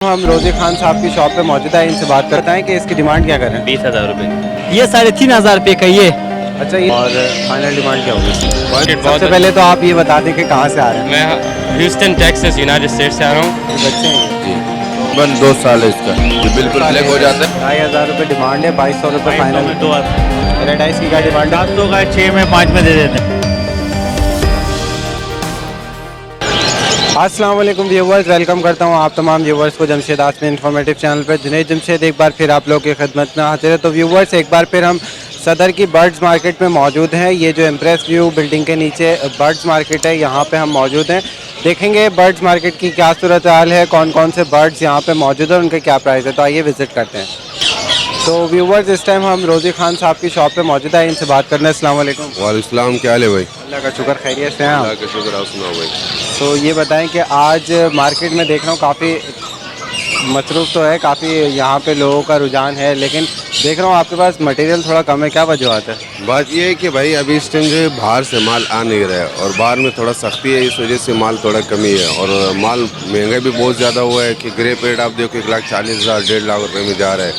हम रोजी खान साहब की शॉप पे मौजूद है, इनसे बात करते हैं कि इसकी डिमांड क्या करें। 20,000 रुपये। ये 3,500 रुपये का ये। अच्छा, ये और फाइनल डिमांड क्या होगी? बहुत सबसे पहले तो आप ये बता दें कि कहाँ से आ रहे हैं। मैं ह्यूस्टन टेक्सास यूनाइटेड स्टेट से आ रहा हूँ। बच्चे हैं ये? बन 2 साल है इसका, ये बिल्कुल ब्लैक हो जाता है। 2,500 रुपये डिमांड है, 2,200 रुपये फाइनल। दो रेड आइस की क्या डिमांड है? 700 का 6 में 5 में दे देते हैं। अस्सलाम वालेकुम व्यूवर्स, वेलकम करता हूँ आप तमाम व्यूवर्स को जमशेद आसमी इंफॉर्मेटिव चैनल पर। जुनैद जमशेद एक बार फिर आप लोग की खिदमत में हाजिर है। तो व्यूवर्स, एक बार फिर हम सदर की बर्ड्स मार्केट में मौजूद हैं। ये जो इम्प्रेस व्यू बिल्डिंग के नीचे बर्ड्स मार्केट है, यहाँ पे हम मौजूद हैं। देखेंगे बर्ड्स मार्केट की क्या सूरत हाल है, कौन कौन से बर्ड्स यहाँ पे मौजूद हैं, उनके क्या प्राइस है। तो आइए विज़िट करते हैं। तो व्यूवर्स, इस टाइम हम रोजी खान साहब की शॉप पे मौजूद है, इनसे बात करना है। अस्सलाम वालेकुम। वालेकुम सलाम, क्या हाल है भाई? अल्लाह का शुक्र, खैरियत से हैं आप? अल्लाह का शुक्र, आप सुनाओ भाई। तो ये बताएं कि आज मार्केट में देख रहा हूँ काफ़ी मसरूफ़ तो है, काफ़ी यहाँ पे लोगों का रुझान है, लेकिन देख रहा हूँ आपके पास मटेरियल थोड़ा कम है। क्या वजूहत है? बात ये है कि भाई अभी इस टाइम जो है बाहर से माल आ नहीं रहा है और बाहर में थोड़ा सख्ती है, इस वजह से माल थोड़ा कमी है और माल महंगा भी बहुत ज़्यादा हुआ है कि ग्रे पेड आप देखो 1,40,000 1.5 लाख रुपए में जा रहा है।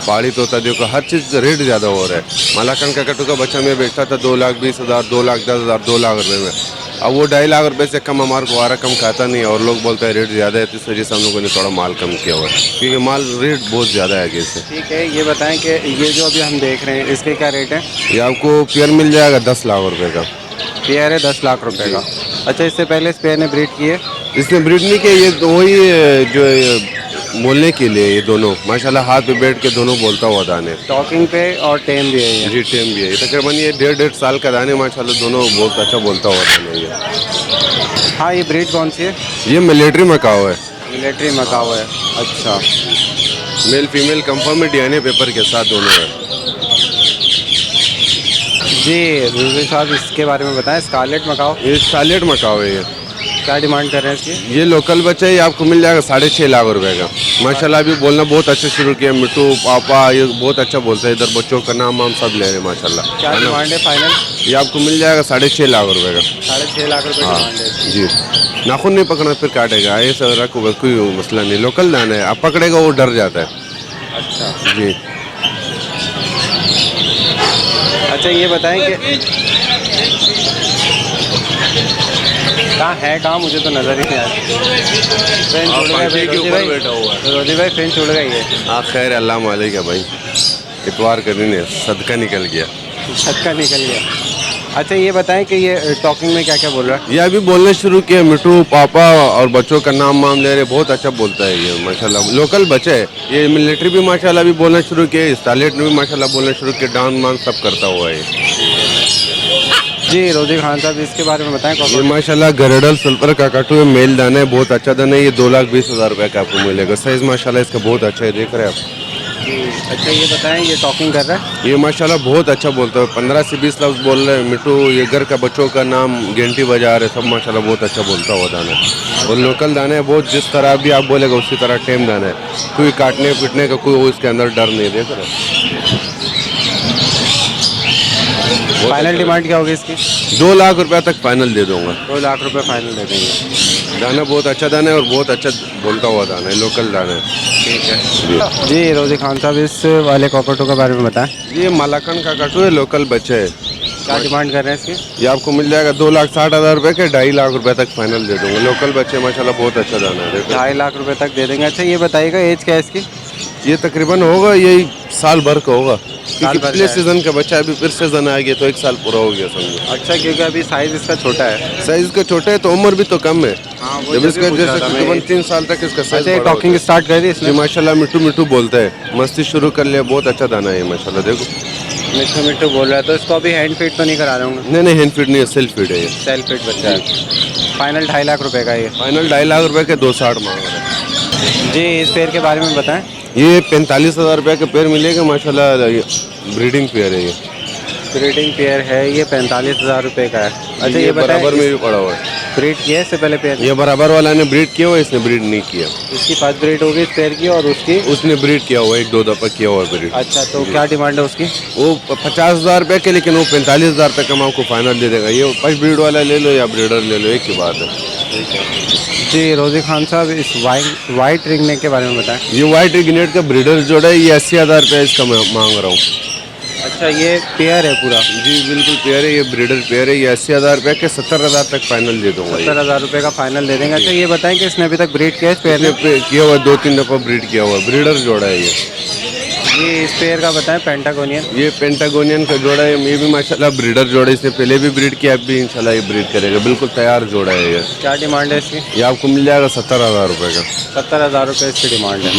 पहाड़ी तोता देखो, हर चीज़ रेट ज़्यादा हो रहा है। मलाकन का कट्टू का बच्चा मैं बेचता था 2,20,000 2,10,000 2 लाख रुपये में। अब वो 2.5 लाख रुपये से कम हमारे को वारा कम खाता नहीं है और लोग बोलते हैं रेट ज़्यादा है, तो इस वजह से हम लोगों ने थोड़ा माल कम किया हुआ है क्योंकि माल रेट बहुत ज़्यादा है आगे से। ठीक है, ये बताएं कि ये जो अभी हम देख रहे हैं इसके क्या रेट है? ये आपको पेयर मिल जाएगा 10 लाख रुपए का। पेयर है 10 लाख रुपए का। अच्छा, इससे पहले इस पेयर ने ब्रीड की है? इसने ब्रीड नहीं किया, ये वही जो ये बोलने के लिए ये दोनों माशाल्लाह हाथ पे बैठ के दोनों बोलता हुआ दाने। टॉकिंग पे और टेम भी है ये? जी टेम भी है, ये तकरीबन ये 1.5 साल का दाने माशाल्लाह दोनों बहुत अच्छा बोलता हुआ दाने ये। हाँ, ये ब्रीड कौन सी है? ये मिलिट्री मकाओ है। मिलिट्री मकाओ है। अच्छा, मेल फीमेल कंफर्म में डीएनए पेपर के साथ दोनों है। जी रूबी साहब, इसके बारे में बताएं। स्कारलेट मकाओ, ये स्कारलेट मकाओ है। ये क्या डिमांड कर रहे हैं इसकी? ये लोकल बच्चा है, ये आपको मिल जाएगा 6.5 लाख रुपए का। माशाल्लाह अभी बोलना बहुत अच्छा शुरू किया, मिट्टू पापा ये बहुत अच्छा बोलता है, इधर बच्चों का नाम वाम सब ले रहे हैं माशाल्लाह। क्या डिमांड है फाइनल? ये आपको मिल जाएगा 6.5 लाख रुपए का। 6.5 लाख रुपए डिमांड है इसकी। जी, नाखून नहीं पकड़ना फिर काटेगा, ऐसा रखो बस, कोई मसला नहीं। लोकल दाना है, आप पकड़ेगा वो डर जाता है। अच्छा जी, अच्छा, ये बताएं कि कहाँ है, कहाँ मुझे तो नज़र ही नहीं आ रहा। फ्रेंड छोड़ गए भाई, रोजी भाई, हुआ है। रोजी भाई फ्रेंड छोड़ गए ये। हाँ खैर, अल्लाह मालिक है भाई, इतवार का दिन है, सदका निकल गया। छक्का निकल गया। अच्छा, ये बताएं कि ये टॉकिंग में क्या क्या बोल रहा है? ये अभी बोलने शुरू किया, मिट्टू पापा और बच्चों का नाम वाम ले रहे, बहुत अच्छा बोलता है ये माशाल्लाह। लोकल बच्चा है ये। मिलिट्री भी माशाल्लाह अभी बोलना शुरू किया, स्टारलेट ने भी माशाल्लाह बोलना शुरू किया, डांस वांस सब करता हुआ है। जी रोजी खान साहब, इसके बारे में बताएं। ये माशाल्लाह गरडल सल्फर का काटू है, मेल दाना है, बहुत अच्छा दाना है। ये 2,20,000 रुपये का आपको मिलेगा। साइज़ माशाल्लाह इसका बहुत अच्छा है, देख रहे हैं आप। अच्छा, ये बताएं, ये टॉकिंग कर रहा है? ये माशाल्लाह बहुत अच्छा बोलता है, 15 से 20 लफ्ज़ बोल रहे हैं। मिट्टू ये घर का बच्चों का नाम घंटी बजा रहे, सब माशाल्लाह बहुत अच्छा बोलता हुआ दाना है। और लोकल दाना है बहुत, जिस तरह भी आप बोलेगा उसी तरह टेम दाना है। कोई काटने पीटने का कोई इसके अंदर डर नहीं, देख रहे। फाइनल डिमांड क्या होगी इसकी? 2 लाख रुपये तक फाइनल दे दूंगा। 2 लाख रुपए फाइनल दे देंगे। दाना बहुत अच्छा दाना है और बहुत अच्छा बोलता हुआ दाना है, लोकल दाना है। ठीक है जी रोजी खान साहब, इस वाले कॉकटू के बारे में बताएं। ये मलाकन का काटू है, लोकल बच्चे है। क्या डिमांड कर रहे हैं इसकी? ये आपको मिल जाएगा 2,60,000 रुपये के, 2.5 लाख रुपये तक फाइनल दे दूंगा। लोकल बच्चे माशाल्लाह बहुत अच्छा दाना है। 2.5 लाख रुपए तक दे देंगे। अच्छा, ये बताइएगा एज क्या है इसकी? ये तकरीबन होगा यही साल भर का होगा, क्योंकि भर पिछले का है। सीजन का बच्चा अभी फिर सीजन आ गया तो 1 साल पूरा हो गया समझो। अच्छा, क्योंकि अभी साइज इसका छोटा है। साइज का छोटा है तो उम्र भी तो कम है। हाँ, वो जब जैसे इसका पूछा जैसे था मैं। तकरीबन 3 साल तक इसका साइज अच्छा, टॉकिंग स्टार्ट कर दी जी इसने? माशाल्लाह मिट्टू मिट्टू बोलता है, मस्ती शुरू कर लिया, बहुत अच्छा दाना है माशाल्लाह। देखो मिट्टू मिट्टू बोल रहा है, तो इसको अभी हैंड फीड तो नहीं करा रहा हूँ? नहीं हैंड फीड नहीं है, सेल्फ फीड है ये। सेल्फ फीड बच्चा है। फाइनल 2.5 लाख रुपए का ये? फाइनल 2.5 लाख रुपए के 260 मांग रहे हैं। जी, इस पेड़ के बारे में बताएं। ये 45,000 रुपये का पेयर मिलेगा माशाल्लाह, ब्रीडिंग पेयर है ये। ब्रीडिंग पेयर है, ये 45,000 रुपए का है। अच्छा, ये बराबर में बताएं, भी पड़ा हुआ है। ब्रीड किया है इससे पहले पेयर? ये बराबर वाला ने ब्रीड किया हुआ है, इसने ब्रीड नहीं किया। इसकी फर्स्ट ब्रीड होगी इस पेयर की, और उसकी? उसने ब्रीड किया हुआ है, 1-2 दफा किया हुआ है ब्रीड। अच्छा, तो क्या डिमांड है उसकी? वो 50,000 रुपये के, लेकिन वो 45,000 तक हम आपको फाइनल दे देगा। ये फर्स्ट ब्रीड वाला ले लो या ब्रीडर ले लो, एक ही बात है। जी रोजी खान साहब, इस वाइट रिंग नेक के बारे में बताएं। ये वाइट रिगनेट का ब्रीडर जोड़ा है, ये 80,000 रुपये इसका मैं मांग रहा हूँ। अच्छा, ये पेयर है पूरा? जी बिल्कुल पेयर है, ये ब्रीडर पेयर है, ये 80,000 रुपये के 70,000 तक फाइनल दे दूंगा। 70,000 रुपये का फाइनल दे देंगे। अच्छा, ये बताएं कि इसने अभी तक ब्रीड किया है इस पेयर ने? किया हुआ 2-3 दफ़ा ब्रीड किया हुआ, ब्रीडर जोड़ा है ये। इस पेयर का बताएं, पेंटागोनियन। ये पेंटागोनियन का जोड़ा है, ये भी माशाल्लाह ब्रीडर जोड़ा है, इसने पहले भी ब्रीड किया, अब भी इंशाल्लाह ये ब्रीड करेगा, बिल्कुल तैयार जोड़ा है ये। क्या डिमांड है इसकी? ये आपको मिल जाएगा 70,000 रुपये का। 70,000 रुपये इसकी डिमांड है।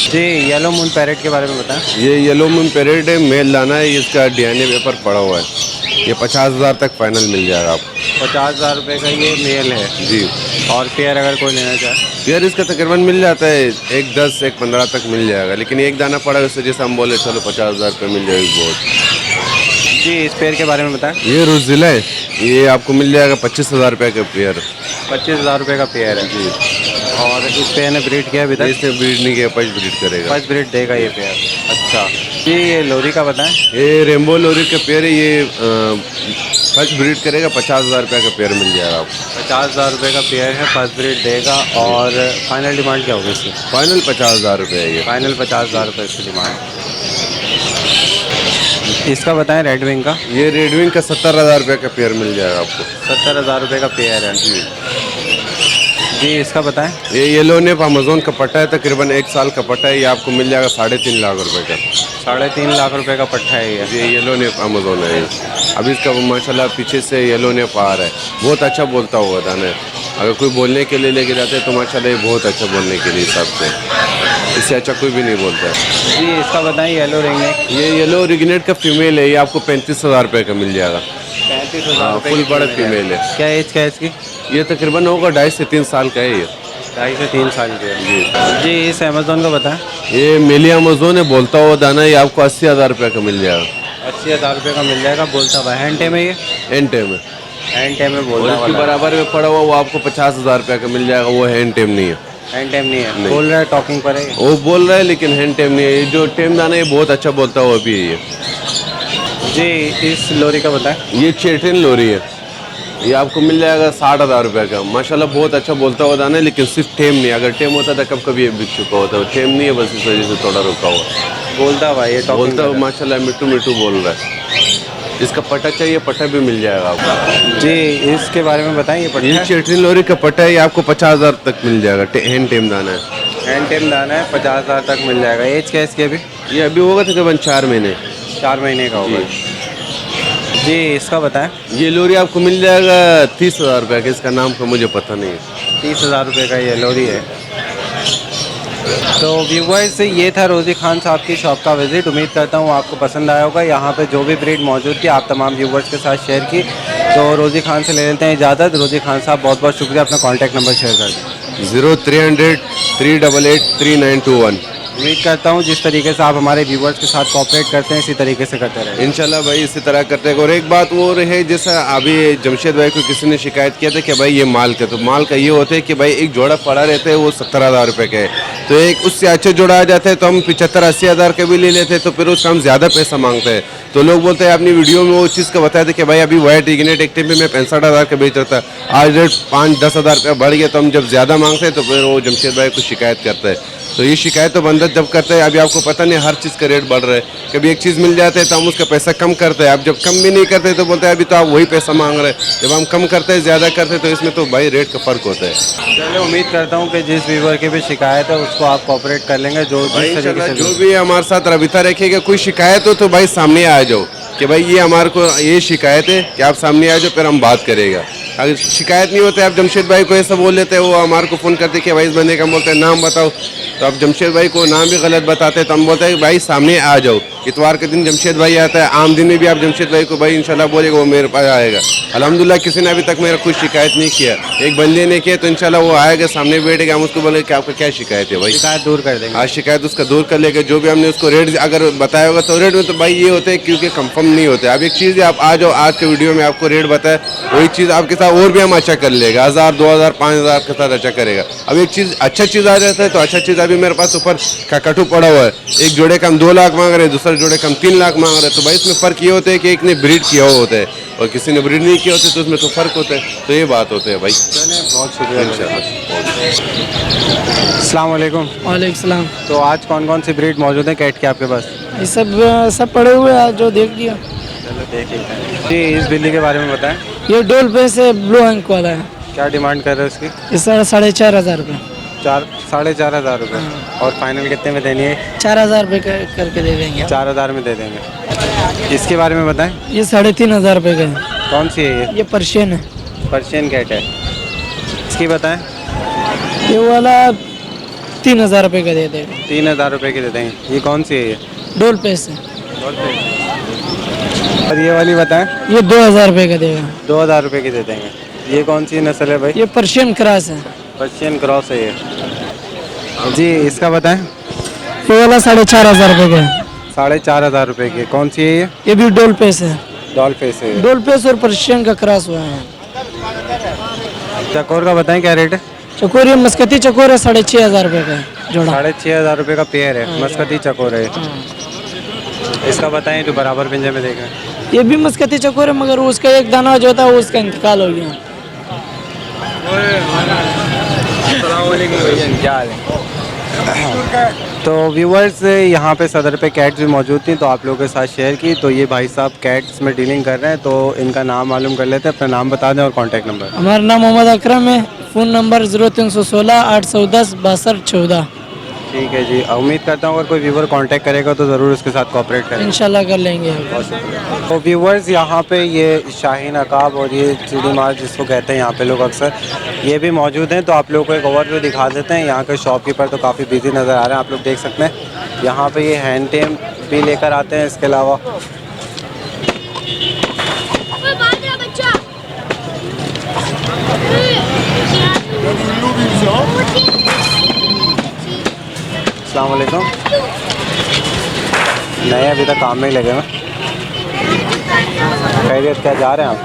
जी येलो मून पैरेट के बारे में बताएं। ये येलो मून पैरेट है, मेल लाना है, इसका DNA पेपर पड़ा हुआ है, ये 50,000 तक फाइनल मिल जाएगा आपको। 50,000 रुपये का ये मेल है जी। और पेयर अगर कोई लेना चाहे? पेयर इसका तकरीबन मिल जाता है 1-10, 1-15 तक मिल जाएगा, लेकिन एक दाना पड़ा है, उससे जैसे हम बोले चलो 50,000 रुपये मिल जाएगी बहुत। जी इस पेयर के बारे में बताएं। ये रोजिला है, ये आपको मिल जाएगा 25,000 रुपये का पेयर। 25,000 रुपये का पेयर है जी। और इस पेयर ने ब्रीड किया अभी तक? इसने ब्रीड नहीं किया, फर्स्ट ब्रीड करेगा। फर्स्ट ब्रीड देगा ये पेयर। अच्छा जी, ये लोरी का बताएं। ये रेम्बो लोरी का पेयर है, ये फर्स्ट ब्रीड करेगा, 50,000 रुपये का पेयर मिल जाएगा आपको। 50,000 रुपये का पेयर है, फर्स्ट ब्रीड देगा। और फाइनल डिमांड क्या होगी इसकी? फाइनल 50,000 रुपये है ये। फाइनल 50,000 रुपये इसकी डिमांड। इसका बताएं रेड विंग का। ये रेड विंग का 70,000 रुपये का पेयर मिल जाएगा आपको। 70,000 रुपये का पेयर है जी। इसका बताएं। ये येलो नेप अमेजोन का पट्टा है, तकरीबन 1 साल का पट्टा है, ये आपको मिल जाएगा 3.5 लाख रुपए का। 3.5 लाख रुपए का पट्टा है ये येलो नेप अमेजोन है ये। अभी इसका माशाल्लाह पीछे से येलो नेप आ रहा है, बहुत अच्छा बोलता हुआ दाना है। अगर कोई बोलने के लिए लेके जाते हैं तो माशाल्लाह ये बहुत अच्छा बोलने के लिए हिसाब से, इससे अच्छा कोई भी नहीं बोलता है जी। इसका बताएं येलो रिंगनेक। ये येलो रिगनेट का फीमेल है, ये आपको 35,000 रुपये का मिल जाएगा। 35,000 रुपये फुल बड़ा फीमेल है। क्या एज क्या है इसकी? ये तकरीबन होगा 2.5 से 3 साल का है ये। 2.5 से 3 साल की है जी। इस अमेजोन का बताएं। ये मेली अमेजोन है, बोलता हुआ दाना, ये आपको 80,000 रुपये का मिल जाएगा। 80,000 रुपये का मिल जाएगा, बोलता हुआ। हैंड टेम है ये? हैंड टेम है, हैंड टेम में बोलता और इसके हुआ। बराबर में पड़ा हुआ वो आपको 50,000 रुपये का मिल जाएगा, वो हैंड टेम नहीं है। हैंड टेम नहीं है, बोल रहा है टॉकिंग पर है। वो बोल रहा है लेकिन हैंड टेम नहीं है। ये जो टेम दाना है ये बहुत अच्छा बोलता हुआ भी है ये जी। इस लोरी का बताएं। ये चेटिन लोरी है, ये आपको मिल जाएगा 60,000 रुपये का। माशाल्लाह बहुत अच्छा बोलता हुआ दाना है, लेकिन सिर्फ टेम नहीं। अगर टेम होता था कब कभी ये बिक चुका होता है, टेम नहीं है, बस इस वजह से थोड़ा रुका हुआ। बोलता हुआ ये बोलता हुआ माशाल्लाह मिट्टू मिट्टू बोल रहा है। इसका पट्टा चाहिए, पट्टा भी मिल जाएगा आपको जी। इसके बारे में बताएं। ये चेटिन लोरी का पट्टा है, ये आपको 50,000 तक मिल जाएगा। हैंड टेम दाना है, हैंड टेम दाना है, 50,000 तक मिल जाएगा। एज क्या है इसकी अभी? ये अभी होगा तकरीबन 4 महीने। 4 महीने का होगा जी। इसका बताएं। ये लोरी आपको मिल जाएगा 30,000 रुपये का, इसका नाम का मुझे पता नहीं है। 30,000 रुपये का ये लोरी है। तो व्यूवर्स, ये था रोज़ी खान साहब की शॉप का विज़िट। उम्मीद करता हूँ आपको पसंद आया होगा। यहाँ पे जो भी ब्रीड मौजूद थी आप तमाम व्यूवर्स के साथ शेयर की। तो रोज़ी खान से ले लेते हैं इजाज़त। रोज़ी खान साहब बहुत बहुत शुक्रिया, अपना कॉन्टैक्ट नंबर शेयर कर दें। 0300 388 3921। उम्मीद करता हूँ जिस तरीके से आप हमारे व्यूवर्स के साथ कोऑपरेट करते हैं इसी तरीके से करते रहें इंशाल्लाह भाई, इसी तरह करते हैं। और एक बात वो रहे, जैसा अभी जमशेद भाई को किसी ने शिकायत किया था कि भाई ये माल का, तो माल का ये होता है कि भाई एक जोड़ा पड़ा रहता है वो 70,000 रुपये का है, तो एक उससे अच्छे जोड़ा आ जाता है तो हम 75-80 हज़ार का भी ले लेते हैं, तो फिर उसका हम ज़्यादा पैसा मांगते हैं। तो लोग बोलते हैं अपनी वीडियो में वो चीज़ का बताया था कि भाई अभी वाइट रिगनेट एक टाइम पे मैं 65,000 का बेच रहा था, आज रेट 5-10 हज़ार रुपया बढ़ गया, तो हम जब ज़्यादा मांगते हैं तो फिर वो जमशेद भाई को शिकायत करता है। तो ये शिकायत तो बंदा जब करता है, अभी आपको पता नहीं हर चीज़ का रेट बढ़ रहा है, कभी एक चीज़ मिल जाता है तो हम उसका पैसा कम करते हैं, अब जब कम भी नहीं करते तो बोलते हैं अभी तो आप वही पैसा मांग रहे हैं, जब हम कम करते हैं ज़्यादा करते हैं तो इसमें तो भाई रेट का फ़र्क होता है। चलिए, उम्मीद करता हूँ कि जिस व्यूवर की भी शिकायत है उसको आप कोऑपरेट कर लेंगे। जो भाई जिस तरीके इंशाल्लाह से जो भी हमारे साथ रबिता रखेगा, कोई शिकायत हो तो भाई सामने आ जाओ कि भाई ये हमारे को ये शिकायत है कि आप सामने आ जाओ, फिर हम बात करेगा। अगर शिकायत नहीं होते आप जमशेद भाई को ऐसा बोल लेते हैं, वो हमारे को फ़ोन करते कि भाई इस बंदे का, हम बोलते हैं नाम बताओ, तो आप जमशेद भाई को नाम भी गलत बताते हैं, तो हम बोलते हैं भाई सामने आ जाओ। इतवार के दिन जमशेद भाई आता है, आम दिन में भी आप जमशेद भाई को भाई इंशाल्लाह बोलेगा वो मेरे पास आएगा। अल्हम्दुलिल्लाह किसी ने अभी तक मेरा कुछ शिकायत नहीं किया, एक बंदे ने किया तो इंशाल्लाह वो आएगा, सामने बैठेगा, हम उसको बोलेंगे कि आपका क्या शिकायत है भाई, शिकायत दूर कर देंगे। आज शिकायत उसका दूर कर लेगा। जो भी हमने उसको रेट अगर बताया होगा तो रेट में तो भाई ये होता है क्योंकि कंफर्म नहीं होता है। अब एक चीज़ है, आप आ जाओ, आज के वीडियो में आपको रेट बताया, वही चीज़ आपके साथ और भी हम अच्छा कर लेगा, 1000, 2000, 5000 के साथ अच्छा करेगा। अब एक चीज़ अच्छा चीज़ आ जाता है तो अच्छा चीज़, अभी मेरे पास ऊपर कटू पड़ा हुआ है, एक जोड़े का हम 2 लाख मांग रहे हैं, दूसरे जोड़े का हम 3 लाख मांग रहे हैं, तो भाई इसमें फ़र्क ये होता है कि एक ने ब्रीड किया हुआ होता है, और किसी ने ब्रीड नहीं किया होते तो उसमें तो फ़र्क होता है, तो ये बात होती है भाई। चलिए बहुत शुक्रिया इंशाल्लाह। अस्सलाम वालेकुम। वालेकुम सलाम। तो आज कौन कौन सी ब्रीड मौजूद है कैट के आपके पास? ये सब पड़े हुए हैं जो देख लिया। चलो देख लेते हैं जी। इस बिल्ली के बारे में बताएं, ये डोल पे से ब्लू अंक वाला है। क्या डिमांड कर रहे हैं उसकी? ये 4,500 रुपये। 4,500 रुपये। और फाइनल कितने में देनी है? 4,000 रुपये करके दे देंगे। 4,000 में दे देंगे। इसके बारे में बताएं, ये 3,500 रुपये का है। कौन सी है ये पर्शियन है। ये? पर्शियन कैट है। इसकी बताएं, ये वाला 3,000 रुपये का दे देंगे। 3,000 रुपये की दे देंगे। ये कौन सी है? ये डोल पे से। और ये वाली बताएं, ये 2,000 रुपये का देगा। 2,000 रुपये की दे देंगे। ये कौन सी नस्ल है भाई? ये पर्शियन क्रॉस है। पर्शियन क्रॉस है ये जी। इसका बताएं, ये वाला 4,500 रुपये का है। 4,500 रुपये की। कौन सी है ये? ये भी डोल पे से है। डॉल फेस है। डोल पे से और पर्शियन का क्रॉस हुआ है। चकोर का बताएं क्या रेट है? चकोर, ये मस्कती चकोर है 6,500 रुपये का है जोड़ा। 6,500 रुपये का पेयर है। मस्कती चकोर है। इसका बताएं जो बराबर पिंजरे में देख रहे हैं। ये भी मस्कती चकोर है मगर उसका एक दाना जो था वो उसका इंतकाल हो गया। तो व्यूवर्स यहाँ पे सदर पे कैट्स भी मौजूद थी तो आप लोगों के साथ शेयर की। तो ये भाई साहब कैट्स में डीलिंग कर रहे हैं तो इनका नाम मालूम कर लेते हैं। अपना नाम बता दें और कॉन्टैक्ट नंबर। हमारा नाम मोहम्मद अकरम है। Phone number 0316 810 6214। ठीक है जी। उम्मीद करता हूँ अगर कोई व्यूवर कांटेक्ट करेगा तो ज़रूर उसके साथ कोऑपरेट करेंगे। इंशाल्लाह कर लेंगे। तो व्यूवर्स यहाँ पे ये शाहीन अकाब और ये चिड़ी मार जिसको कहते हैं यहाँ पे लोग अक्सर, ये भी मौजूद हैं। तो आप लोगों को एक ओवरव्यू दिखा देते हैं। यहाँ के शॉपकीपर तो काफ़ी बिजी नज़र आ रहे हैं, आप लोग देख सकते हैं। यहाँ पे ये हैंड टेम भी लेकर आते हैं। इसके अलावा अस्सलाम वालेकुम। नए अभी तक काम में ही लगे हैं। खैरियत, क्या जा रहे हैं आप?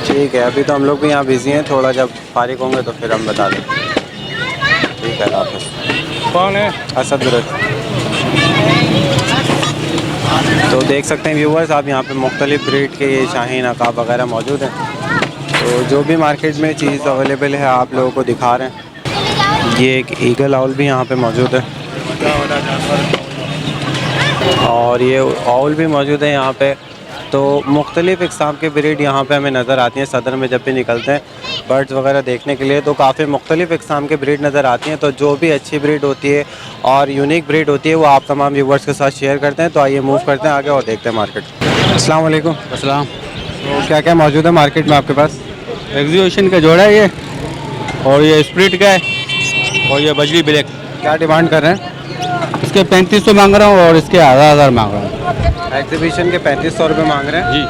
ठीक है, अभी तो हम लोग भी यहाँ बिजी हैं। थोड़ा जब फारिग होंगे तो फिर हम बता दें। ठीक है, अल्लाह हाफ़िज़। कौन है? असद दुरुस्त। तो देख सकते हैं व्यूवर्स आप यहाँ पे मुख्तलिफ़ ब्रीड के ये शाहीन अकाब वगैरह मौजूद हैं। तो जो भी मार्केट में चीज़ अवेलेबल है आप लोगों को दिखा रहे हैं। ये एक ईगल आउल भी यहाँ पे मौजूद है और ये आउल भी मौजूद है यहाँ पे। तो मुख्तलिफ़ इक़साम के ब्रीड यहाँ पे हमें नज़र आती हैं। सदर में जब भी निकलते हैं बर्ड्स वगैरह देखने के लिए तो काफ़ी मुख्तलिफ़ इक़साम के ब्रीड नज़र आती हैं। तो जो भी अच्छी ब्रीड होती है और यूनिक ब्रीड होती है वो आप तमाम व्यूवर्स के साथ शेयर करते हैं। तो आइए मूव करते हैं आगे और देखते हैं मार्केट। अस्सलाम वालेकुम। अस्सलाम। तो क्या क्या मौजूद है मार्केट में आपके पास? एग्जीबिशन का जोड़ा है ये, और ये स्प्रिट का है, और ये बजली ब्लैक। क्या डिमांड कर रहे हैं? इसके 3500 मांग रहा हूँ और इसके 1000 मांग रहा हूँ। एग्जीबिशन के 3500 रुपये मांग रहे हैं जी।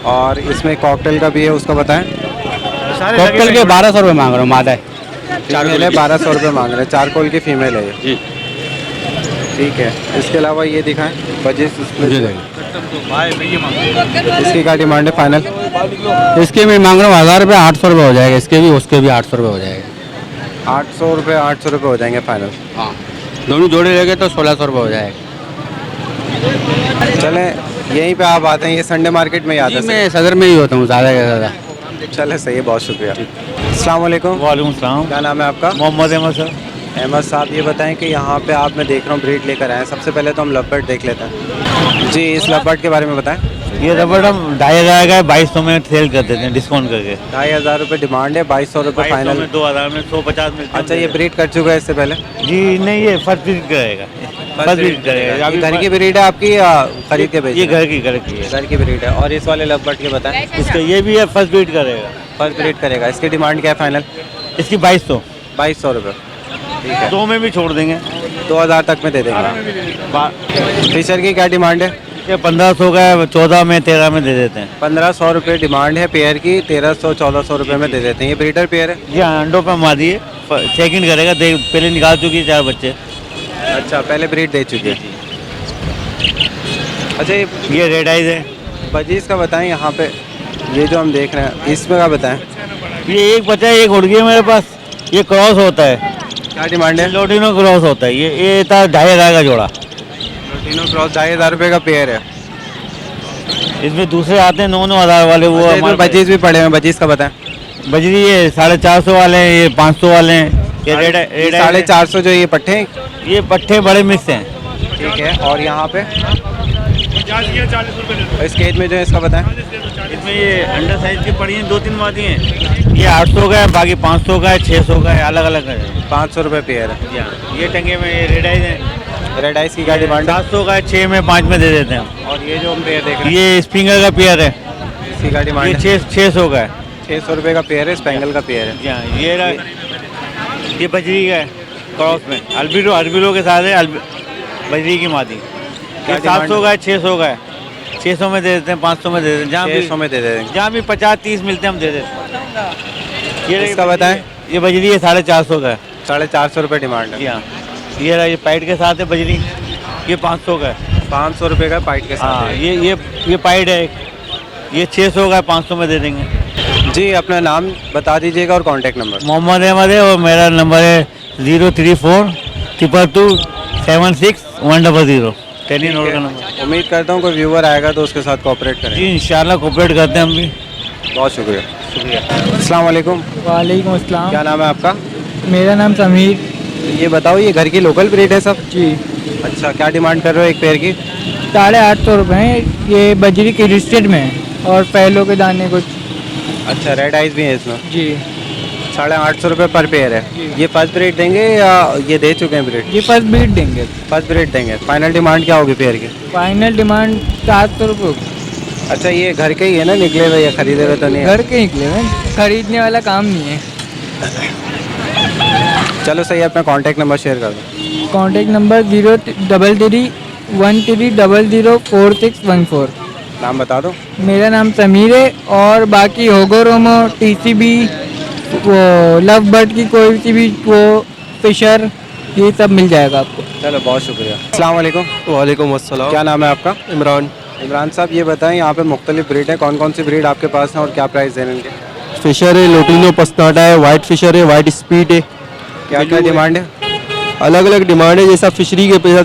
और इसमें कॉकटेल का भी है, उसका बताएं। कॉकटेल के 1200 रुपये मांग रहा हूँ। मादा है, फीमेल है, 1200 रुपये मांग रहे हैं। चारकोल की फ़ीमेल है ये। जी। ठीक है, इसके अलावा ये दिखाएं बजिस इसकी क्या डिमांड है फाइनल? इसके मैं मांग रहा हूँ 1000 रुपये, 800 रुपये हो जाएगा। इसके भी उसके भी 800 रुपये हो जाएगा। 800 रुपये हो जाएंगे फाइनल। हाँ, दोनों जोड़े लगे तो 1600 रुपये हो जाएगा। चलें, यहीं पे आप आते हैं, ये संडे मार्केट में ही आते जी, हैं? मैं सदर में ही होता हूँ ज़्यादा से ज़्यादा। चले सही है, बहुत शुक्रिया। अस्सलाम वालेकुम। वालेकुम सलाम। क्या नाम है आपका? मोहम्मद अहमद सर। अहमद साहब, ये बताएं कि यहाँ पे आप मैं देख रहा हूँ ब्रीड लेकर आए हैं। सबसे पहले तो हम लवबर्ड देख लेते हैं जी। इस लवबर्ड के बारे में बताएं। ये रबड़ हम 2500 का 2200 में सेल कर देते हैं डिस्काउंट करके। 2500 रुपये डिमांड है, 2200 रुपये फाइनल। 2000 में 150 में। अच्छा, ये ब्रीड कर चुका है इससे पहले? जी नहीं, ये फर्स्ट ब्रीड करेगा। फर्स्ट ब्रीड करेगा। ये घर की ब्रीड है आपकी या खरीद के बेच? ये घर की है। घर की ब्रीड है। और इस वाले लवबर्ड के बताएं। इसका ये भी है, फर्स्ट ब्रीड करेगा। फर्स्ट ब्रीड करेगा। इसकी डिमांड क्या है फाइनल? इसकी 2200। 2200 रुपये। ठीक है, 2 में भी छोड़ देंगे। 2000 तक में दे देंगे। फिशर की क्या डिमांड है? ये 1500 का है, 14 में 13 में दे देते हैं। 1500 रुपये डिमांड है पेयर की, 1300-1400 रुपये में दे देते हैं। ये ब्रीडर पेयर है? जी हाँ, अंडों पर मादी है। चेक इन करेगा, देख पहले निकाल चुकी है 4 बच्चे। अच्छा, पहले ब्रीड दे चुकी है। अच्छा, ये रेड आइज है। बजीज का बताएं यहाँ पे, ये जो हम देख रहे हैं इसमें का बताएं। ये एक बच्चा है, एक उड़ गया मेरे पास। ये क्रॉस होता है। क्या डिमांड है? लोटिनो क्रॉस होता है। ये था 2500 का जोड़ा। लोटिनो क्रॉस 2500 का पेयर है। इसमें दूसरे आते हैं 9-9 हज़ार वाले, वो अच्छा, इसमें हमारे बजीज भी पड़े हैं, बजीज का बताएं। बजरी ये 450 वाले हैं, ये 500 वाले हैं, ये रेड ये रेड 450 जो ये पट्टे हैं, ये पट्टे बड़े मिक्स हैं। ठीक है। और यहाँ पे इस केज में जो है इसका बताएं। इसमें ये अंडर साइज की पड़ी हैं 2-3 मादी हैं, ये 800 का है, बाकी 500 का है, 600 का है, अलग अलग है। 500 रुपये पेयर है। ये टंगे में ये रेड आइज हैं, रेड आइस की क्या डिमांड है? 700 का है, 6 में 5 में दे देते हैं। और ये जो हम पेयर देख रहे हैं ये स्प्रिंगर का पेयर है, इसकी क्या ये डिमांड है? 600 का है। 600 रुपये का पेयर है, स्पेंगल का पेयर है। जी हाँ, ये बजरी का है क्रॉस में, अल्बिनो के साथ है, बजरी की मादी। क्या ये डिमांड 700 का है, 600 का है, 600 में दे देते हैं, 500 में दे देते हैं, 600 में दे देंगे। जहाँ भी 50-30 मिलते हैं हम दे देते हैं। ये इसका बताएं। ये बजरी है 450 का है। 450 रुपये डिमांड है। जी हाँ, ये पाइट के साथ है बजरी, ये 500 का है। 500 रुपये का पाइट के साथ हाँ, है। ये पाइट है एक, ये 600 का है, 500 में दे देंगे। जी, अपना नाम बता दीजिएगा और कॉन्टैक्ट नंबर। मोहम्मद अहमद है और मेरा नंबर है 034 222 76100। टेली नोट का नंबर। उम्मीद करता हूँ कोई व्यूअर आएगा तो उसके साथ कोऑपरेट जी करें। इंशाल्लाह कोऑपरेट करते हैं हम भी। बहुत शुक्रिया। अस्सलाम वालेकुम, वालेकुम अस्सलाम। क्या नाम है आपका? मेरा नाम समीर। ये बताओ, ये घर की लोकल ब्रीड है सब? जी। अच्छा, क्या डिमांड कर रहे हो एक पेयर की? 850 रुपये हैं, ये बजरी के रिस्टेड में है और पहलों के दाने कुछ। अच्छा, रेड आइज भी है इसमें। जी। 850 रुपये पर पेयर है। जी। ये फर्स्ट ब्रीड देंगे या ये दे चुके हैं ब्रीड? ये फर्स्ट बीट देंगे। फर्स्ट ब्रीड देंगे। फाइनल डिमांड क्या होगी पेयर की? फाइनल डिमांड 700 रुपये। अच्छा, ये घर के ही है ना, निकले हुए या खरीदे हुए तो नहीं है? घर के निकले हुए, खरीदने वाला काम नहीं है। चलो सही है, अपना कॉन्टैक्ट नंबर शेयर कर दो। Contact number 03313004614। नाम बता दो। मेरा नाम समीर है और बाकी होगोरोमो, टीसीबी, वो लव बर्ड की कोई सी भी वो फिशर, ये सब मिल जाएगा आपको। चलो, बहुत शुक्रिया। अस्सलाम वालेकुम। वालेकुम अस्सलाम। क्या नाम है आपका? इमरान। इमरान साहब, ये बताएं, यहाँ पे मुख्तलिफ ब्रीड है, कौन कौन सी ब्रीड आपके पास है और क्या प्राइस हैं इनके? फिशर है, लोटिनो पस्ताटा है, वाइट फिशर है, वाइट स्पीड है। क्या क्या डिमांड है? अलग अलग डिमांड है, जैसा फिशरी के पैसा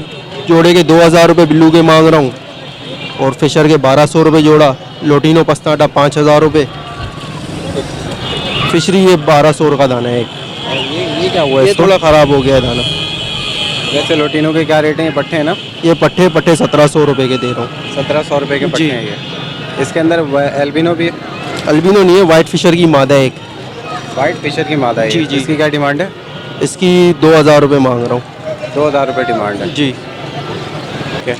जोड़े के 2000 रुपये बिल्लू के मांग रहा हूँ, और फिशर के 1200 रुपये जोड़ा। लोटिनो पस्ताटा 5000 रुपये, फिशरी ये 1200 का दाना है एक। ये क्या हुआ है ये इसको? थोड़ा ख़राब हो गया है दाना। वैसे लोटिनो के क्या रेट हैं? ये पट्टे हैं ना? ये पट्टे 1700 रुपये के दे रहा हूँ। 1700 रुपये के पट्टे जी। हैं ये। इसके अंदर एल्बिनो भी है? अल्बिनो नहीं है, वाइट फिशर की मादा है एक। वाइट फिशर की मादा है ये। जी, जी। इसकी क्या डिमांड है? इसकी 2000 रुपये मांग रहा हूँ। 2000 रुपये डिमांड है। जी। ठीक है।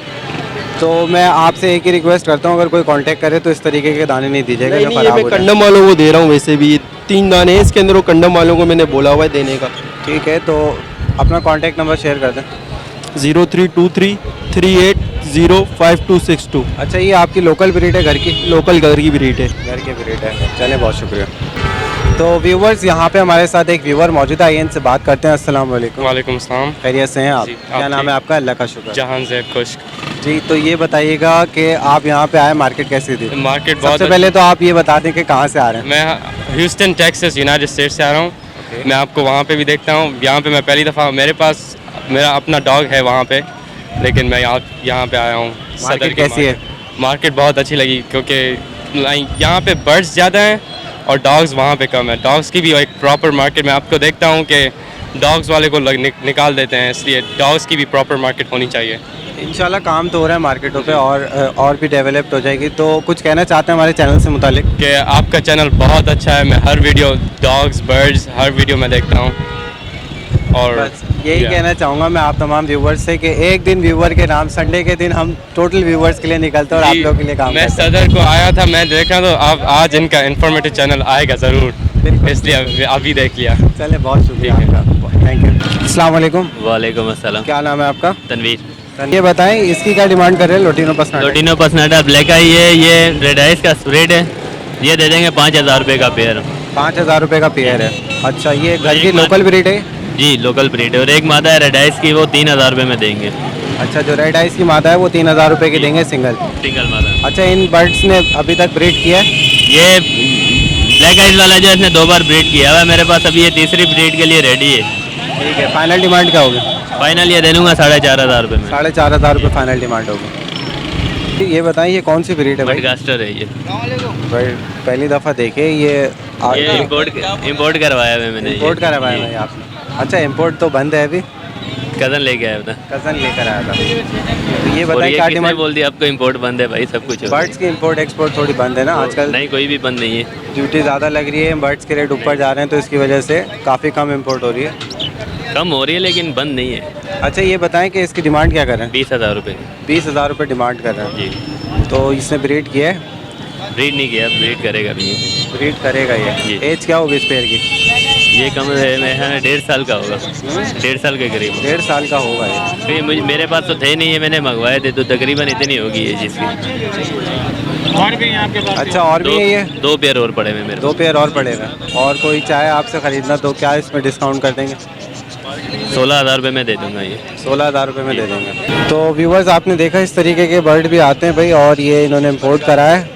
तो मैं आपसे एक ही रिक्वेस्ट करता हूँ, अगर कोई कांटेक्ट करे तो इस तरीके के दाने नहीं दीजिएगा जो नहीं, ये ख़राब मैं हो जाए। कंडम वालों को दे रहा हूँ, वैसे भी 3 दाने हैं इसके अंदर, वो कंडम वालों को मैंने बोला हुआ है देने का। ठीक है, तो अपना कांटेक्ट नंबर शेयर कर दें। 032338052262। अच्छा, ये आपकी लोकल ब्रीड है, घर की? लोकल घर की ब्रीड है। घर की ब्रीड है। चलें, बहुत शुक्रिया। तो व्यूवर्स, यहाँ पे हमारे साथ एक व्यूवर मौजूद है, आइए इनसे बात करते हैं। अस्सलाम वालेकुम। वालेकुम सलाम। खैरियत से हैं आप? जी, क्या आप नाम ठीक? है आपका? अल्लाह का शुक्र। जहान ज़ैब खुश्क। जी, तो ये बताइएगा कि आप यहाँ पे आए, मार्केट कैसी थी? मार्केट बहुत सबसे पहले तो आप ये बता दें कि कहाँ से आ रहे हैं? मैं ह्यूस्टन टेक्सास यूनाइटेड स्टेट से आ रहा हूँ। मैं आपको वहाँ पे भी देखता हूँ। यहाँ पे मैं पहली दफ़ा, मेरे पास मेरा अपना डॉग है वहाँ पे, लेकिन मैं यहाँ पे आया हूँ। मार्केट कैसी है? मार्केट बहुत अच्छी लगी, क्योंकि यहाँ पे बर्ड्स ज़्यादा हैं और डॉग्स वहाँ पे कम है। डॉग्स की भी एक प्रॉपर मार्केट मैं आपको देखता हूँ कि डॉग्स वाले को निकाल देते हैं, इसलिए डॉग्स की भी प्रॉपर मार्केट होनी चाहिए। इंशाल्लाह काम तो हो रहा है मार्केटों पे, और भी डेवलप्ड हो जाएगी। तो कुछ कहना चाहते हैं हमारे चैनल से मुतालिक? कि आपका चैनल बहुत अच्छा है, मैं हर वीडियो डॉग्स बर्ड्स हर वीडियो में देखता हूँ। और बस यही कहना चाहूँगा मैं आप तमाम व्यूवर्स से कि एक दिन व्यूवर के नाम, संडे के दिन हम टोटल व्यूवर्स के लिए निकलते हैं और आप जी, लोगों के लिए काम मैं करते हैं। सदर को आया था, मैं देखा तो आप आज इनका इंफॉर्मेटिव चैनल आएगा ज़रूर, इसलिए अभी देख लिया। चले, बहुत शुक्रिया आपका, थैंक यू। अस्सलाम वालेकुम। वालेकुम अस्सलाम। क्या नाम है आपका? तनवीर। ये बताएं, इसकी क्या डिमांड कर रहे हैं लोटिनो पसनाटा? लोटिनो पसनाटा ब्लैक आई है, ये रेड आइस का रेड है, ये दे देंगे 5000 रुपये का पेयर। 5000 रुपये का पेयर है। अच्छा, ये घर की एक लोकल ब्रीड है? जी लोकल ब्रीड है, और एक मादा है रेड आइस की, वो 3000 रुपये में देंगे। अच्छा, जो रेड आइस की मादा है वो 3000 रुपये की देंगे सिंगल? सिंगल मादा। अच्छा, इन बर्ड्स ने अभी तक ब्रीड किया है? ये ब्लैक आइस वाला जो है, इसने 2 बार ब्रीड किया हुआ है मेरे पास, अभी ये तीसरी ब्रीड के लिए रेडी है। ठीक है, फाइनल डिमांड क्या होगी? फाइनल ये दे दूंगा 4,500 में। 4,500 रुपये फाइनल डिमांड होगी। ये बताएं ये कौन सी ब्रीड है भाई? मडगास्टर है ये। भाई पहली दफ़ा देखे ये इम्पोर्ट करवाया है मैंने। इम्पोर्ट करवाया है आपने? अच्छा, इम्पोर्ट तो बंद है अभी, कज़न लेके आया था। कज़न लेकर आया था। तो ये और बताएं ये क्या किसने डिमांड? बोल दिया आपको इम्पोर्ट बंद है भाई? सब कुछ है। बर्ड्स की इम्पोर्ट एक्सपोर्ट थोड़ी बंद है ना आजकल? नहीं, कोई भी बंद नहीं है। ड्यूटी ज़्यादा लग रही है, बर्ड्स के रेट ऊपर जा रहे हैं, तो इसकी वजह से काफ़ी कम इम्पोर्ट हो रही है। कम हो रही है लेकिन बंद नहीं है। अच्छा, ये बताएं कि इसकी डिमांड क्या कर रहे हैं? 20,000 रुपये। 20,000 रुपये डिमांड कर रहे हैं जी। तो इसने ब्रीड किया है? ब्रीड नहीं किया, ब्रीड करेगा भी ये। ब्रीड करेगा ये। जी। एज क्या होगी इस पेयर की? ये कम है, मैं 1.5 साल का होगा। 1.5 साल के करीब। 1.5 साल का होगा ये। फिर मेरे पास तो थे नहीं है, मैंने मंगवाए थे, तो तकरीबन इतनी होगी ये जिसकी। अच्छा, और भी है ये? 2 पेयर और पड़े हुए मेरे 2 पेयर और पड़ेगा। और कोई चाहे आपसे ख़रीदना तो क्या इसमें डिस्काउंट कर देंगे? 16,000 रुपये में दे दूंगा ये। 16,000 रुपये में दे देंगे। तो व्यूवर्स, आपने देखा इस तरीके के बर्ड भी आते हैं भाई, और ये इन्होंने इम्पोर्ट करा है।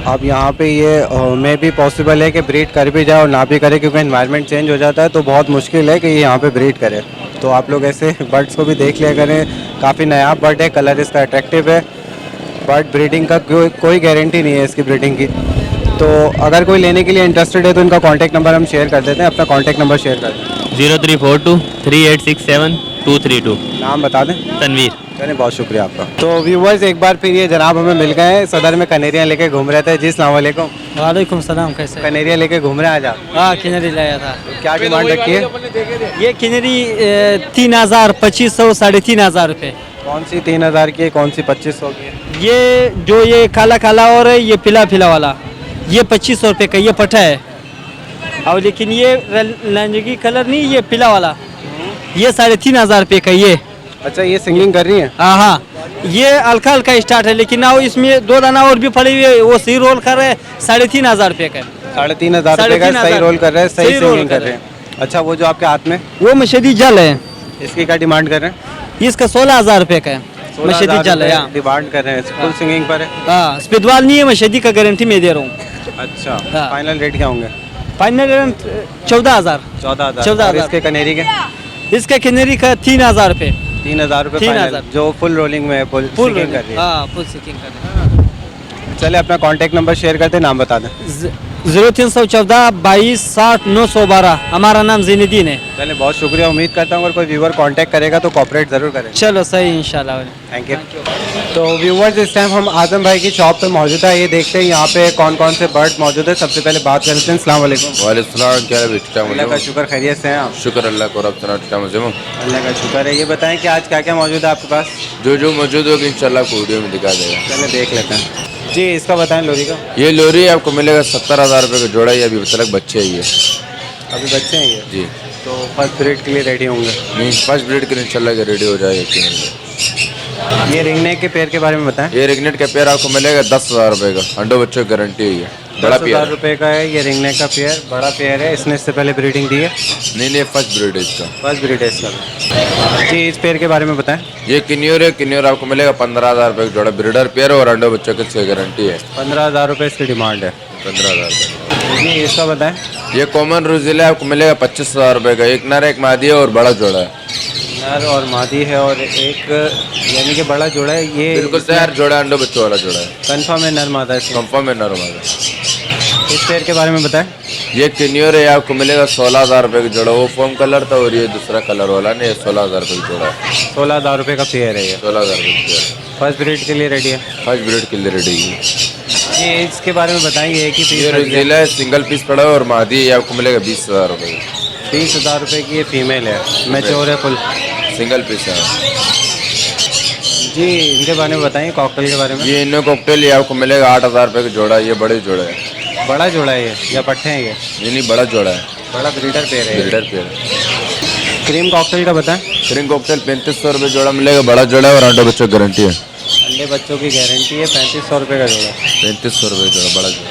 अब यहाँ पे ये में भी पॉसिबल है कि ब्रीड कर भी जाए और ना भी करे, क्योंकि एनवायरनमेंट चेंज हो जाता है, तो बहुत मुश्किल है कि ये यहाँ पे ब्रीड करे। तो आप लोग ऐसे बर्ड्स को भी देख लिया करें। काफ़ी नया बर्ड है, कलर इसका अट्रैक्टिव है। बर्ड ब्रीडिंग का कोई गारंटी नहीं है इसकी ब्रीडिंग की। तो अगर कोई लेने के लिए इंटरेस्टेड है तो इनका कॉन्टैक्ट नंबर हम शेयर कर देते हैं। अपना कॉन्टैक्ट नंबर शेयर कर दें। 0342 3867 232। नाम बता दें। तनवीर। चलिए, बहुत शुक्रिया आपका। तो व्यूवर्स, एक बार फिर ये जनाब हमें मिल गए हैं। सदर में कनेरियाँ लेके घूम रहे थे जी। अस्सलाम वालेकुम। वालेकुम सलाम, कैसे? कनेरियाँ लेके घूम रहे हैं आज आप? हाँ, किनरी लाया था। क्या डिमांड रखी है? ये किनरी 3,000, 2,500, 3,500 रुपये। कौन सी 3,000 की है, कौन सी 2,500 की है? ये जो ये काला काला और है, ये पिला पिला वाला, ये 2,500 रुपये का, ये पठा है। और लेकिन ये लंजगी कलर नहीं, ये पिला वाला, ये 3,500 रुपये का ये। अच्छा, ये सिंगिंग कर रही है? हाँ हाँ, ये हल्का हल्का स्टार्ट है, लेकिन ना इसमें 2 दाना और भी पड़े हुए, वो सही रोल कर रहे हैं, 3,500 रुपये का। 3,500 रुपये का सही रोल कर रहे हैं, सही सिंगिंग कर रहे हैं। अच्छा, वो जो आपके हाथ में वो मशदी जल है, इसकी क्या डिमांड कर रहे हैं? इसका 16,000 रुपये का है। मशदी जल है। हाँ डिमांड कर रहे हैं, फुल सिंगिंग पर है। हाँ, स्पिदवाल नहीं है, मशदी का गारंटी मैं दे रहा हूँ। अच्छा, हाँ। फाइनल रेट क्या होंगे? फाइनल 14,000। 14,000। और इसके कनेरी के? इसका किनरी का 3,000 रुपये। 3,000 रुपये 3,000 फाइनल, जो फुल रोलिंग में है, फुल सिंगिंग कर रही है। हाँ, फुल सिंगिंग कर रही है। चले, अपना कॉन्टैक्ट नंबर शेयर करते, नाम बता दें। 0314 22 60 912। हमारा नाम ज़ैनुद्दीन है। चलिए, बहुत शुक्रिया। उम्मीद करता हूँ अगर कोई व्यूवर कांटेक्ट करेगा तो कॉपरेट ज़रूर करें। चलो सही, इंशाल्लाह। Thank you. तो व्यूवर्स, इस टाइम हम आजम भाई की शॉप पे मौजूद है। ये देखते हैं यहाँ पे कौन कौन से बर्ड मौजूद है। सबसे पहले बात करते हैं। अस्सलाम वालेकुम। वालेकुम, क्या अल्लाह का शुक्र, खैरियत से हैं आप? शुक्र अल्लाह को, रब अल्लाह का शुक्र है। ये बताएं कि आज क्या क्या मौजूद है आपके पास? जो मौजूद होगी इंशाल्लाह को वीडियो में दिखा देगा। चलिए देख लेते हैं जी। इसका बताएं, लोरी का। ये लोरी आपको मिलेगा 70,000 रुपये का जोड़ा। ये अभी तक बच्चे ही है। अभी बच्चे हैं ये? जी। तो फर्स्ट ब्रीड के लिए रेडी होंगे? नहीं, फर्स्ट ब्रीड के लिए इंशाल्लाह के रेडी हो जाएगा। ये रिंगनेक के पेयर के बारे में बताएं। ये रिंगनेट का पेयर आपको मिलेगा 10,000 रुपये का। अंडों बच्चों की गारंटी है। बड़ा 10,000 पेयर रुपये का है ये रिंगनेक का पेयर। बड़ा पेयर है। इसने इससे पहले ब्रीडिंग दी है? नहीं, फर्स्ट ब्रीड है इसका। फर्स्ट ब्रीड है इसका जी। इस पेयर के बारे में बताएं। ये किन्योर है। किन्योर आपको मिलेगा 15,000 रुपये का जोड़ा। ब्रीडर पेयर और अंडों बच्चों की गारंटी है। 15,000 रुपये इसकी डिमांड है। 15,000 रुपये जी। इसका बताएं। ये कॉमन रोजिला आपको मिलेगा 25,000 रुपये का। एक नर एक मादी है और बड़ा जोड़ा है। नर और मादी है और एक यानी कि बड़ा जोड़ा है ये। बिल्कुल तैयार जोड़ा, अंडों बच्चों वाला जोड़ा है। कंफर्म है नर मादा है? कंफर्म है, नर मादा। इस पेयर के बारे में बताएं। ये किन्योर है, आपको मिलेगा 16,000 रुपये का जोड़ा। वो फोम कलर था और ये दूसरा कलर वाला नहीं, 16,000 रुपये का जोड़ा है। 16,000 रुपये का पेयर है ये। 16,000 रुपये का पेयर। फर्स्ट ब्रीड के लिए रेडी है? फर्स्ट ब्रीड के लिए रेडी है। ये इसके बारे में बताएंगे। एक ही ये पीस रोजिला है, सिंगल पीस पड़ा है और मादी ये आपको मिलेगा 20,000 रुपये का। 20,000 रुपये की ये फीमेल है, मैच्योर है फुल, सिंगल पीस है जी। इनके बारे में बताइए, कॉकटेल के बारे में। ये इनो कॉकटेल ये आपको मिलेगा 8,000 रुपये का जोड़ा। ये बड़े जोड़ा है। बड़ा जोड़ा है ये या पट्टे हैं ये? नहीं, बड़ा जोड़ा है। बड़ा ब्रीडर पेयर है। Breeder pair. क्रीम कॉकटेल का बताएं। क्रीम कॉकटेल 3500 रुपये जोड़ा मिलेगा। बड़ा जोड़ा है और अंडों बच्चों की गारंटी है। अंडे बच्चों की गारंटी है। 3500 रुपये का जोड़ा। 3500 रुपये जोड़ा, बड़ा जोड़ा।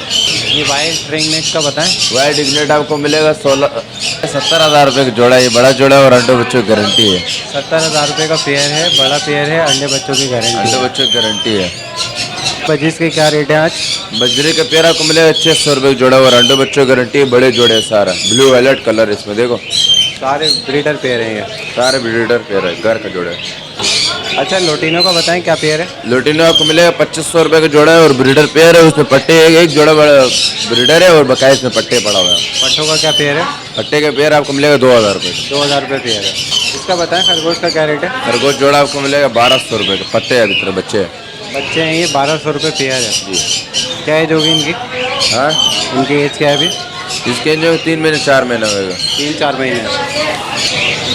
ये वाइट रिंग नेक का बताएं। वाइट इग्नेट आपको मिलेगा 70,000 रुपये का जोड़ा। ये बड़ा जोड़ा है और अंडों बच्चों की गारंटी है। 70,000 रुपये का पेयर है, बड़ा पेयर है, अंडे बच्चों की गारंटी अंडों है। बच्चों की गारंटी है। बजीज के क्या रेट है आज? बजरे का पेड़ आपको मिलेगा 600 रुपये का जोड़ा और अंडों बच्चों की गारंटी है। बड़े जोड़े है सारा। ब्लू वायलेट कलर इसमें देखो। सारे ब्रीडर पेयर हैं ये। सारे ब्रीडर पेयर है, घर का जोड़ा है। अच्छा लोटिनो का बताएं क्या पेयर है? लोटिनो आपको मिलेगा 2500 रुपये का जोड़ा है, और ब्रीडर पेयर है, उसमें पट्टे एक जोड़ा ब्रीडर है और बकाया इसमें पट्टे पड़ा हुआ है। पट्टों का क्या पेयर है? पट्टे का पेयर आपको मिलेगा 2000 रुपये। 2000 रुपये पेयर है। इसका बताएं खरगोश का क्या रेट है? खरगोश जोड़ा आपको मिलेगा 1200 रुपये का, पट्टे है अभी तरह बच्चे हैं। बच्चे हैं ये 1200 रुपये पेयर है। जी। क्या एज होगी इनकी? हाँ, इनकी एज क्या है अभी? इसके जो 3 महीने 4 महीने होगा। 3-4 महीने।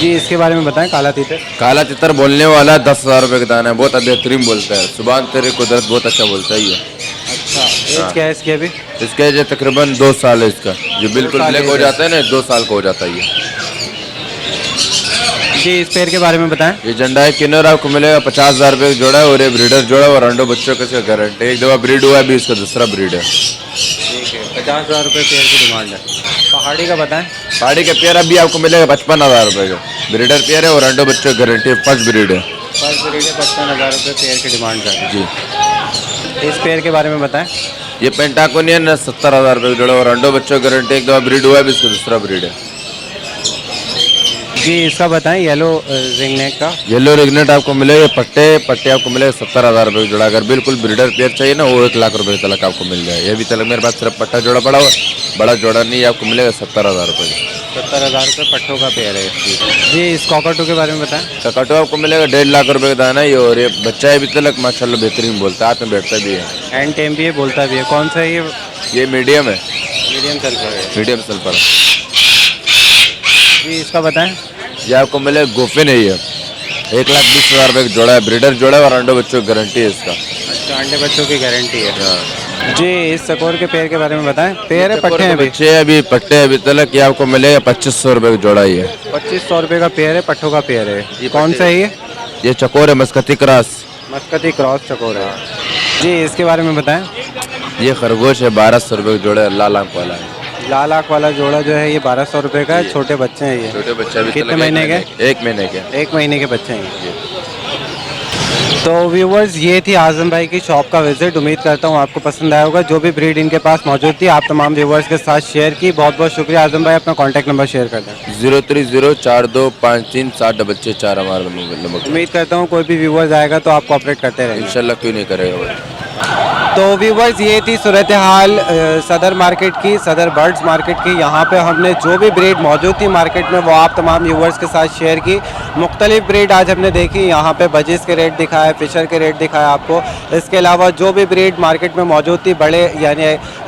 जी इसके बारे में बताएं काला तीतर। काला तितर बोलने वाला 10,000 रुपये का दाना है, बहुत बेहतरीन बोलता है। सुबह तेरे कुदरत बहुत अच्छा बोलता ही है। अच्छा एज क्या है इसकी अभी? इसके जो तकरीबन 2 साल है इसका, जो बिल्कुल साल ब्लैक है हो ये। जाता है ना, 2 साल का हो जाता है ये। जी इस पेयर के बारे में बताएं। ये झंडा है किन्नर आपको मिलेगा 50,000 रुपये का जोड़ा है, और ये ब्रीडर जोड़ा है, और अंडो बच्चों का इसका गारंटी। एक दफ़ा ब्रीड हुआ है, अभी इसका दूसरा ब्रीड है। ठीक है 50,000 रुपये पेयर की डिमांड है। पहाड़ी का बताएं। पहाड़ी का पेयर अभी आपको मिलेगा 55,000 रुपये का, ब्रीडर पेयर है और अंडो बच्चों की गारंटी, फर्स्ट ब्रीड है। फर्स्ट ब्रीड है 55,000 रुपये पेयर की डिमांड है। जी। इस पेयर के बारे में बताएं। ये पेंटाकोनियन 70,000 रुपये का जोड़ा है, और अंडो बच्चों की गारंटी। एक दफ़ा ब्रीड हुआ है, अभी इसका दूसरा ब्रीड है। जी इसका बताएं येलो रिंग नेक का। येलो रिग्नेट आपको मिलेगा पट्टे आपको मिलेगा 70,000 रुपये का जोड़ा। अगर बिल्कुल ब्रीडर पेयर चाहिए ना, वो 1 लाख रुपये तक आपको मिल जाए। ये भी तक मेरे पास सिर्फ पट्टा जोड़ा पड़ा हुआ, बड़ा जोड़ा नहीं, आपको मिलेगा 70,000 रुपये का। 70,000 रुपये पट्टों का पेयर है। जी इस कॉकटू के बारे में बताएं। ककटो आपको मिलेगा 1.5 लाख रुपये का दाना है, और ये बच्चा है अभी तक माशाल्लाह बेहतरीन बोलता है, हाथ में बैठता भी है। हैंड टेम भी है, बोलता भी है। कौन सा है ये? ये मीडियम है, मीडियम सल्फर है। Medium sulphur. जी इसका बताएं। ये आपको मिलेगा गोफिन है, ये 1,20,000 रुपये का जोड़ा है, ब्रीडर जोड़ा है, और अंडो बच्चों की गारंटी है इसका। अच्छा अंडे बच्चों की गारंटी है। जी इस चकोर के पेयर के बारे में बताएं। पेयर है पट्टे हैं अभी? बच्चे हैं अभी, पट्टे हैं अभी तक। ये आपको मिलेगा 2500 रुपये का जोड़ा ही है। 2500 रुपये का पेयर है, पट्टों का पेयर है। ये कौन पट्टे सा है ये? ये चकोर है, मस्कती क्रॉस। मस्कती क्रॉस चकोर है। जी इसके बारे में बताएं। ये खरगोश है 1200 रुपये का जोड़ा है, लाल आंख वाला है। लाल आँख वाला जोड़ा जो है ये 1200 रुपये का है। छोटे बच्चे हैं ये। छोटे बच्चे अभी कितने तक महीने के? 1 महीने के। 1 महीने के बच्चे हैं। तो व्यूवर्स ये थी आजम भाई की शॉप का विजिट। उम्मीद करता हूँ आपको पसंद आया होगा। जो भी ब्रीड इनके पास मौजूद थी आप तमाम व्यूवर्स के साथ शेयर की। बहुत बहुत शुक्रिया आजम भाई। अपना कॉन्टैक्ट नंबर शेयर कर दें। 03042536764 हमारा नंबर। उम्मीद करता हूँ कोई भी व्यूवर्स आएगा तो आप कोऑपरेट करते रहेंगे। इंशाल्लाह क्यों नहीं करेगा भाई। तो व्यूवर्स ये थी सूरत हाल सदर मार्केट की, सदर बर्ड्स मार्केट की। यहाँ पे हमने जो भी ब्रीड मौजूद थी मार्केट में वो आप तमाम व्यूवर्स के साथ शेयर की। मुख्तलिफ ब्रीड आज हमने देखी। यहाँ पे बजिस के रेट दिखाए, फिशर के रेट दिखाए आपको। इसके अलावा जो भी ब्रीड मार्केट में मौजूद थी बड़े यानी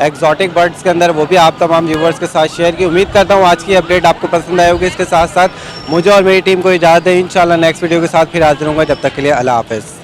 एक्जॉटिक बर्ड्स के अंदर, वो भी आप तमाम व्यूवर्स के साथ शेयर की। उम्मीद करता हूँ आज की अपडेट आपको पसंद आई होगी। इसके साथ साथ मुझे और मेरी टीम को इजाज़त दें। इंशाल्लाह नेक्स्ट वीडियो के साथ फिर हाजिर होऊंगा। जब तक के लिए अल्लाह हाफ़िज़।